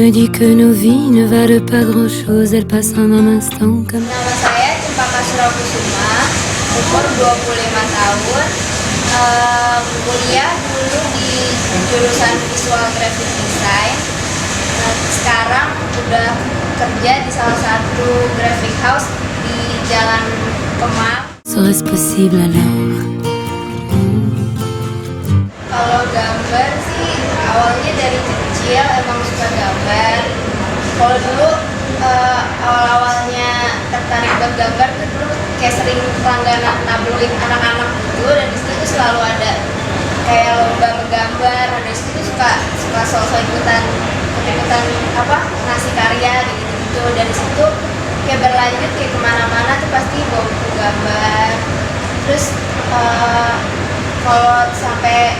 me dis que nos vies ne valent pas grand-chose, elles passent en un instant comme... Nama saya Cempaka Surakusuma, umur 25 tahun. Kuliah dulu di jurusan Visual Graphic Design. Sekarang udah kerja di salah satu graphic house di Jalan Kemang. Serait-ce possible alors? Kalau gambar sih awalnya dari kecil emang suka gambar. Kalau dulu awal-awalnya tertarik buat gambar tuh dulu kayak sering langganan tabloid anak-anak gitu, dan di situ tuh selalu ada kayak lomba menggambar. Nah, dari situ suka sosok ikutan apa ngasih karya gitu. Dari situ kayak berlanjut kayak kemana-mana tuh pasti bawa buku gambar. Terus kalau sampai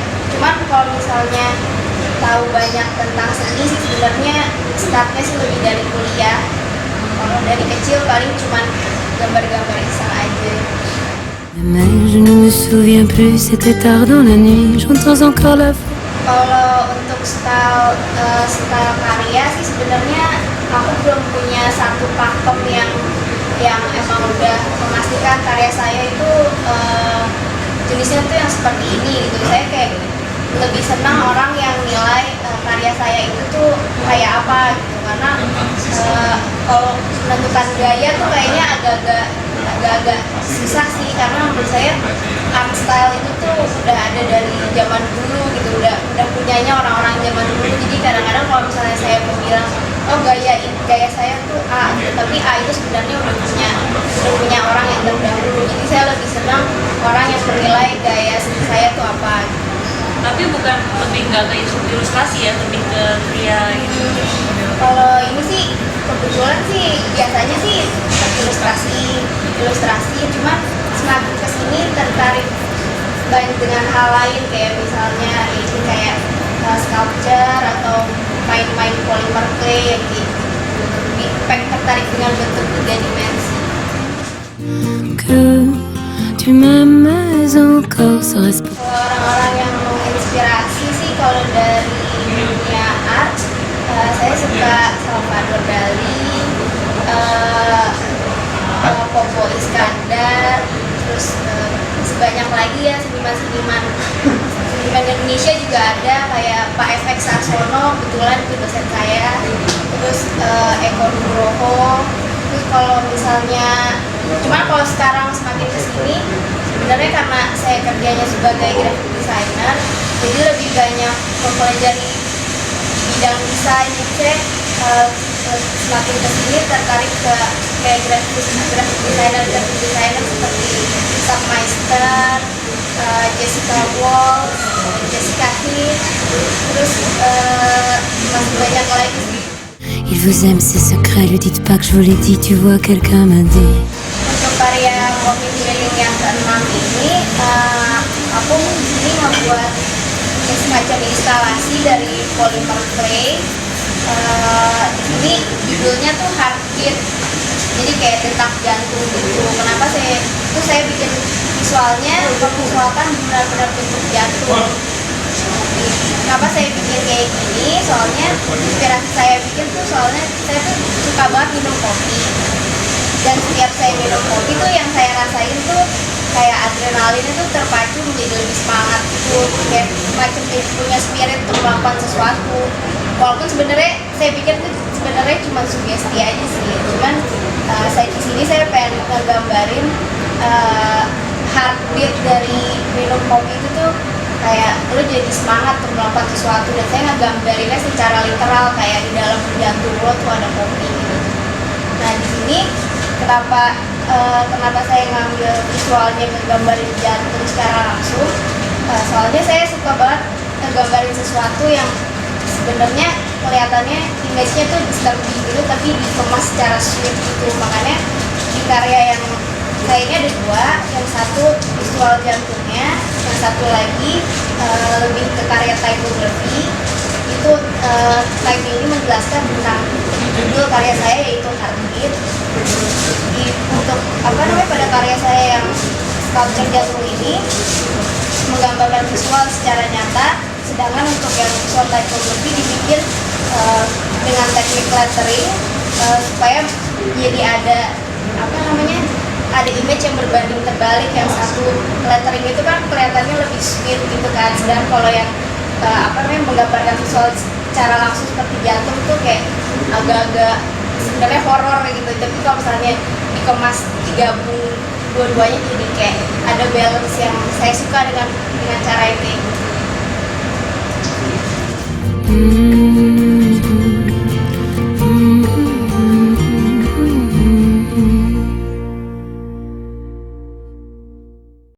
kalau misalnya tahu banyak tentang seni sih sebenarnya startnya sih lebih dari kuliah. Kalau dari kecil paling cuman gambar-gambar iseng aja. Mais je ne me souviens plus, c'était tard dans la nuit, j'entends encore la voix. Kalau untuk style karya sih sebenarnya aku belum punya satu pakem yang emang udah memastikan karya saya itu jenisnya tuh yang seperti ini gitu. Saya kayak lebih senang orang yang nilai karya saya itu tuh kayak apa gitu, karena kalau menentukan gaya tuh kayaknya agak-agak susah sih, karena menurut saya art style itu tuh udah ada dari zaman dulu gitu, udah punyanya orang-orang zaman dulu. Jadi kadang-kadang kalau misalnya saya mau bilang oh gaya saya tuh A gitu, tapi A itu sebenarnya udah punya orang yang terdahulu. Jadi saya lebih senang orang yang menilai gaya saya tuh apa gitu. Tapi bukan lebih nggak ke ilustrasi ya, lebih ke kria gitu. Kalau ini sih kebetulan sih biasanya sih ilustrasi, cuman semakin kesini tertarik banyak dengan hal lain, kayak misalnya ini kayak sculpture atau main polymer clay gitu. Lebih tertarik dengan bentuk 3 dimensi. Que tu m'aimes encore, serait-ce possible? Kalau orang-orang yang menginspirasi sih, kalau dari dunia art, saya suka Salvador Dali, Popo Iskandar, terus sebanyak lagi ya seniman Indonesia juga ada, kayak Pak FX Sarsono, kebetulan itu dosen saya, terus Eko Nugroho. Terus kalau misalnya, kalau sekarang semakin kesini sebenarnya karena saya kerjanya sebagai graphic designer, jadi lebih banyak mempelajari bidang desain. Jadi saya semakin kesini tertarik ke kayak graphic designer seperti Isaac Meister, Jessica Wall, Jessica Heath, terus masih banyak lagi. Il vous aime, ses secrets, lui dites pas que je vous l'ai dit, tu vois, quelqu'un m'a dit. Untuk karya komik keliling yang ke-6 ini, aku di sini membuat semacam instalasi dari polymer clay. Ini judulnya tuh Heartbeat, jadi kayak detak jantung gitu. Kenapa saya bikin visualnya memvisualkan benar-benar bentuk jantung. Kenapa saya bikin kayak gini? Soalnya inspirasi saya bikin tuh soalnya saya tuh suka banget minum kopi. Dan setiap saya minum kopi tuh yang saya rasain tuh kayak adrenalin itu terpacu menjadi lebih semangat gitu, kayak macam punya spirit untuk melakukan sesuatu. Walaupun sebenarnya saya pikir tuh sebenarnya cuma sugesti aja sih. Cuman saya di sini saya pengen ngegambarin heartbeat dari minum kopi itu tuh kayak lo jadi semangat untuk melakukan sesuatu, dan saya ngegambarinnya secara literal kayak di dalam jantung lo tuh ada kopi gitu. Nah di sini kenapa saya ngambil visualnya ngegambarin jantung secara langsung, soalnya saya suka banget ngegambarin sesuatu yang sebenarnya kelihatannya image-nya tuh disturbing dulu tapi dikemas secara sweet gitu. Makanya di karya yang saya ini ada 2, yang satu visual jantungnya, yang satu lagi lebih ke karya typography. Itu type ini menjelaskan tentang judul karya saya yaitu Heartbeat. Untuk pada karya saya yang sculpture jantung ini menggambarkan visual secara nyata sedangkan untuk yang visual typography dibikin dengan teknik lettering supaya jadi ada apa namanya, ada image yang berbanding terbalik. Yang satu lettering itu kan kelihatannya lebih sweet gitu kan, sedangkan kalau yang apa namanya, menggambarkan visual secara langsung seperti jantung tuh kayak agak-agak sebenarnya horor gitu. Tapi kalau misalnya dikemas digabung dua-duanya jadi kayak ada balance yang saya suka dengan cara ini.